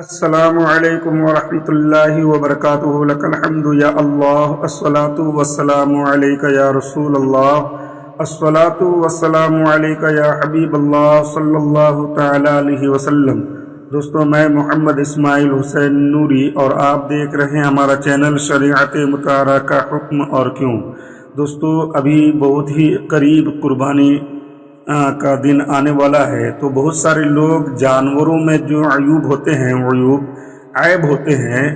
السلام علیکم ورحمۃ اللہ وبرکاتہ لک الحمد یا اللہ الصلاۃ والسلام علیک یا رسول اللہ الصلاۃ والسلام علیک یا حبیب اللہ صلی اللہ تعالی علیہ وسلم۔ دوستو، میں محمد اسماعیل حسین نوری اور آپ دیکھ رہے ہیں ہمارا چینل شریعت مطہرہ کا حکم اور کیوں۔ دوستو، ابھی بہت ہی قریب قربانی کا دن آنے والا ہے، تو بہت سارے لوگ جانوروں میں جو عیوب ہوتے ہیں، عیب ہوتے ہیں،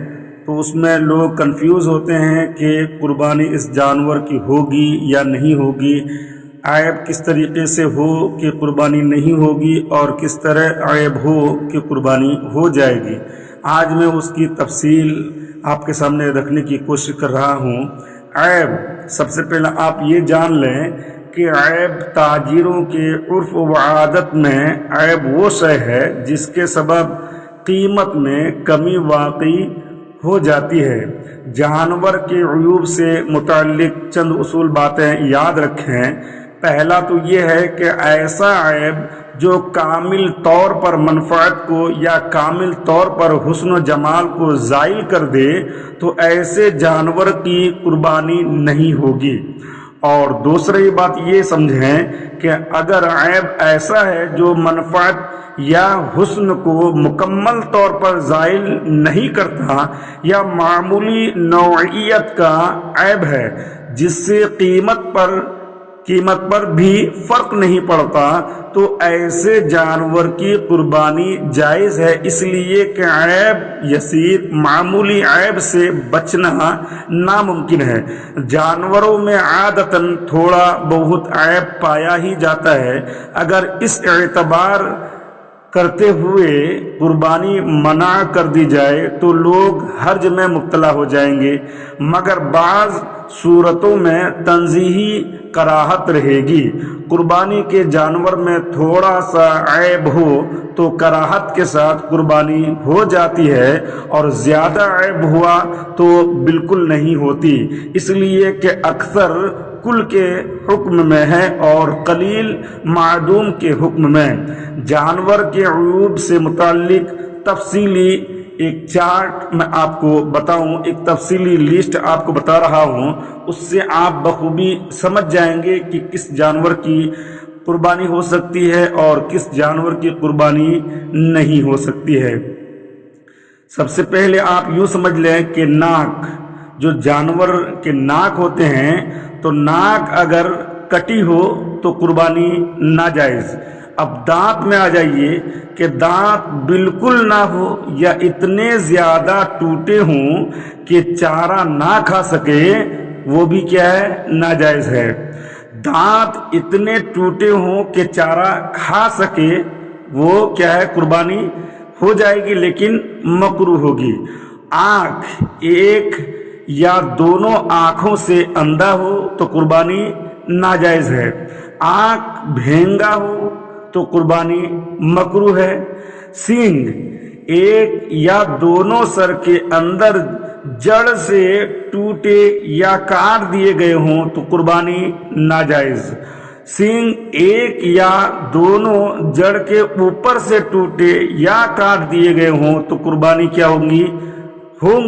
تو اس میں لوگ کنفیوز ہوتے ہیں کہ قربانی اس جانور کی ہوگی یا نہیں ہوگی، عیب کس طریقے سے ہو کہ قربانی نہیں ہوگی اور کس طرح عیب ہو کہ قربانی ہو جائے گی۔ آج میں اس کی تفصیل آپ کے سامنے رکھنے کی کوشش کر رہا ہوں۔ عیب، سب سے پہلے آپ یہ جان لیں کہ عیب تاجروں کے عرف و عادت میں عیب وہ شے ہے جس کے سبب قیمت میں کمی واقع ہو جاتی ہے۔ جانور کے عیوب سے متعلق چند اصول باتیں یاد رکھیں۔ پہلا تو یہ ہے کہ ایسا عیب جو کامل طور پر منفعت کو یا کامل طور پر حسن و جمال کو زائل کر دے تو ایسے جانور کی قربانی نہیں ہوگی۔ اور دوسری بات یہ سمجھیں کہ اگر عیب ایسا ہے جو منفعت یا حسن کو مکمل طور پر زائل نہیں کرتا یا معمولی نوعیت کا عیب ہے جس سے قیمت پر بھی فرق نہیں پڑتا، تو ایسے جانور کی قربانی جائز ہے، اس لیے کہ عیب یسیر معمولی عیب سے بچنا ناممکن ہے۔ جانوروں میں عادتاً تھوڑا بہت عیب پایا ہی جاتا ہے۔ اگر اس اعتبار کرتے ہوئے قربانی منع کر دی جائے تو لوگ حرج میں مبتلا ہو جائیں گے، مگر بعض صورتوں میں تنزیہی کراہت رہے گی۔ قربانی کے جانور میں تھوڑا سا عیب ہو تو کراہت کے ساتھ قربانی ہو جاتی ہے، اور زیادہ عیب ہوا تو بالکل نہیں ہوتی، اس لیے کہ اکثر کل کے حکم میں ہے اور قلیل معدوم کے حکم میں۔ جانور کے عیوب سے متعلق تفصیلی ایک چارٹ میں آپ کو بتاؤں، ایک تفصیلی لسٹ آپ کو بتا رہا ہوں، اس سے آپ بخوبی سمجھ جائیں گے کہ کس جانور کی قربانی ہو سکتی ہے اور کس جانور کی قربانی نہیں ہو سکتی ہے۔ سب سے پہلے آپ یوں سمجھ لیں کہ ناک، جو جانور کے ناک ہوتے ہیں، تو ناک اگر کٹی ہو تو قربانی ناجائز۔ اب دانت میں آ جائیے کہ دانت بالکل نہ ہو یا اتنے زیادہ ٹوٹے ہوں کہ چارہ نہ کھا سکے، وہ بھی کیا ہے؟ ناجائز ہے۔ دانت اتنے ٹوٹے ہوں کہ چارہ کھا سکے، وہ کیا ہے؟ قربانی ہو جائے گی لیکن مکروہ ہوگی۔ آنکھ ایک یا دونوں آنکھوں سے اندھا ہو تو قربانی ناجائز ہے۔ آنکھ بھینگا ہو تو قربانی مکروہ ہے۔ سینگ ایک یا دونوں سر کے اندر جڑ سے ٹوٹے یا کاٹ دیے گئے ہوں تو قربانی ناجائز۔ سینگ ایک یا دونوں جڑ کے اوپر سے ٹوٹے یا کاٹ دیے گئے ہوں تو قربانی کیا ہوں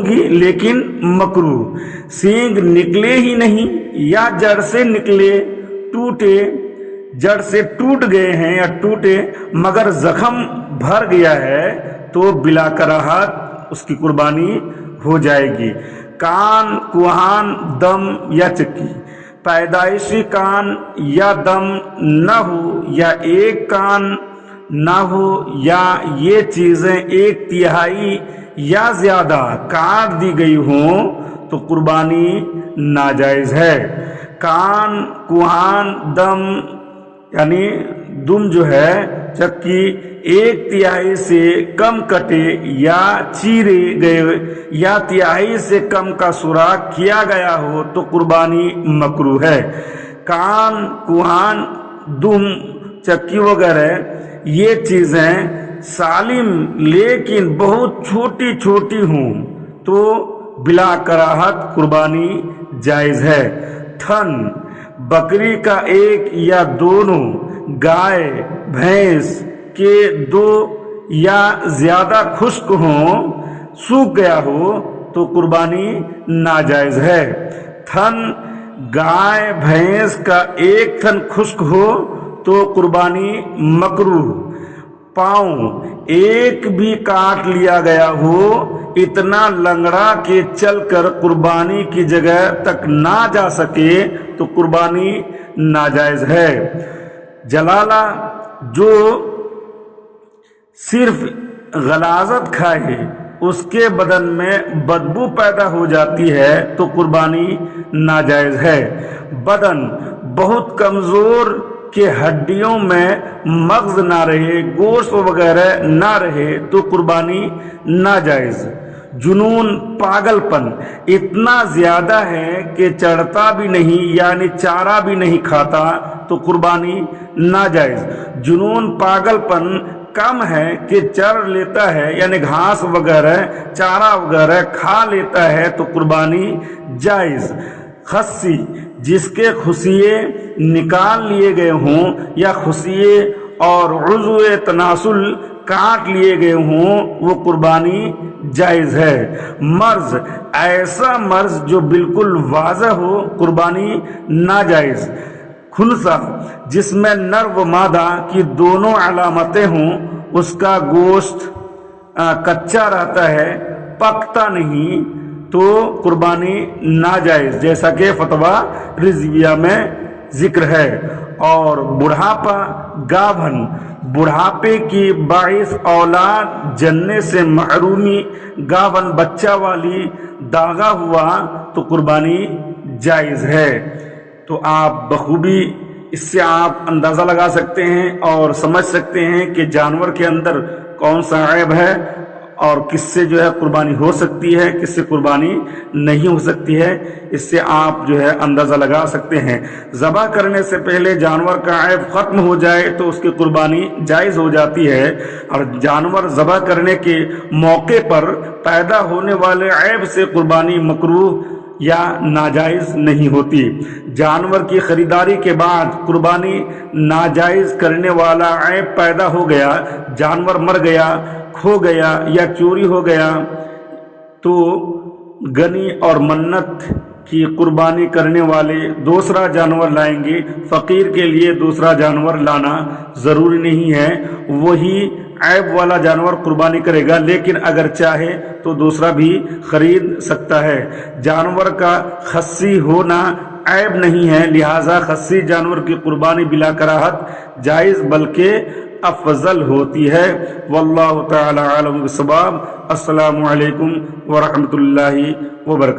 گی لیکن مکروہ۔ سینگ نکلے ہی نہیں یا جڑ سے نکلے، جڑ سے ٹوٹ گئے ہیں یا ٹوٹے مگر زخم بھر گیا ہے تو بلا کراہت اس کی قربانی ہو جائے گی۔ کان، کوہان، دم یا چکی، پیدائشی کان یا دم نہ ہو یا ایک کان نہ ہو یا یہ چیزیں 1/3 یا زیادہ کاٹ دی گئی ہوں تو قربانی ناجائز ہے۔ کان، کوہان، دم یعنی دم جو ہے چکی 1/3 سے کم کٹے یا چیرے گئے یا 1/3 سے کم کا سوراخ کیا گیا ہو تو قربانی مکروہ ہے۔ کان، کوہان، دم، چکی وغیرہ یہ چیزیں سالم لیکن بہت چھوٹی چھوٹی ہوں تو بلا کراہت قربانی جائز ہے۔ تھن بکری کا ایک یا دونوں، گائے بھینس کے 2 یا زیادہ خشک ہو، سوکھ گیا ہو تو قربانی ناجائز ہے۔ تھن گائے بھینس کا ایک تھن خشک ہو تو قربانی مکروہ، پاؤں ایک بھی کاٹ لیا گیا ہو، اتنا لنگڑا کہ چل کر قربانی کی جگہ تک نہ جا سکے تو قربانی ناجائز ہے۔ جلالہ جو صرف غلاظت کھائے اس کے بدن میں بدبو پیدا ہو جاتی ہے تو قربانی ناجائز ہے۔ بدن بہت کمزور کہ ہڈیوں میں مغز نہ رہے، گوشت وغیرہ نہ رہے تو قربانی ناجائز۔ جنون، پاگل پن اتنا زیادہ ہے کہ چڑھتا بھی نہیں یعنی چارہ بھی نہیں کھاتا تو قربانی ناجائز۔ جنون، پاگل پن کم ہے کہ چر لیتا ہے یعنی گھاس وغیرہ چارہ وغیرہ کھا لیتا ہے تو قربانی جائز۔ خصی، جس کے خصیے نکال لیے گئے ہوں یا خصیے اور عضو تناسل کاٹ لیے گئے ہوں وہ قربانی جائز ہے۔ مرض، ایسا مرض جو بالکل واضح ہو قربانی ناجائز۔ خنثی، جس میں نر و مادہ کی دونوں علامتیں ہوں، اس کا گوشت کچا رہتا ہے، پکتا نہیں تو قربانی ناجائز، جیسا کہ فتویٰ رضویہ میں ذکر ہے۔ اور بڑھاپا، گابھن، بڑھاپے کی باعث اولاد جننے سے محرومی، گابھن بچہ والی داغا ہوا تو قربانی جائز ہے۔ تو آپ بخوبی اس سے آپ اندازہ لگا سکتے ہیں اور سمجھ سکتے ہیں کہ جانور کے اندر کون سا عیب ہے اور کس سے جو ہے قربانی ہو سکتی ہے، کس سے قربانی نہیں ہو سکتی ہے۔ اس سے آپ جو ہے اندازہ لگا سکتے ہیں۔ ذبح کرنے سے پہلے جانور کا عیب ختم ہو جائے تو اس کی قربانی جائز ہو جاتی ہے، اور جانور ذبح کرنے کے موقع پر پیدا ہونے والے عیب سے قربانی مکروہ یا ناجائز نہیں ہوتی۔ جانور کی خریداری کے بعد قربانی ناجائز کرنے والا عیب پیدا ہو گیا، جانور مر گیا، کھو گیا یا چوری ہو گیا تو غنی اور منت کی قربانی کرنے والے دوسرا جانور لائیں گے۔ فقیر کے لیے دوسرا جانور لانا ضروری نہیں ہے، وہی عیب والا جانور قربانی کرے گا، لیکن اگر چاہے تو دوسرا بھی خرید سکتا ہے۔ جانور کا خصی ہونا عیب نہیں ہے، لہذا خصی جانور کی قربانی بلا کراہت جائز بلکہ افضل ہوتی ہے۔ واللہ تعالی عالم بالصواب۔ السلام علیکم ورحمۃ اللہ وبرکاتہ۔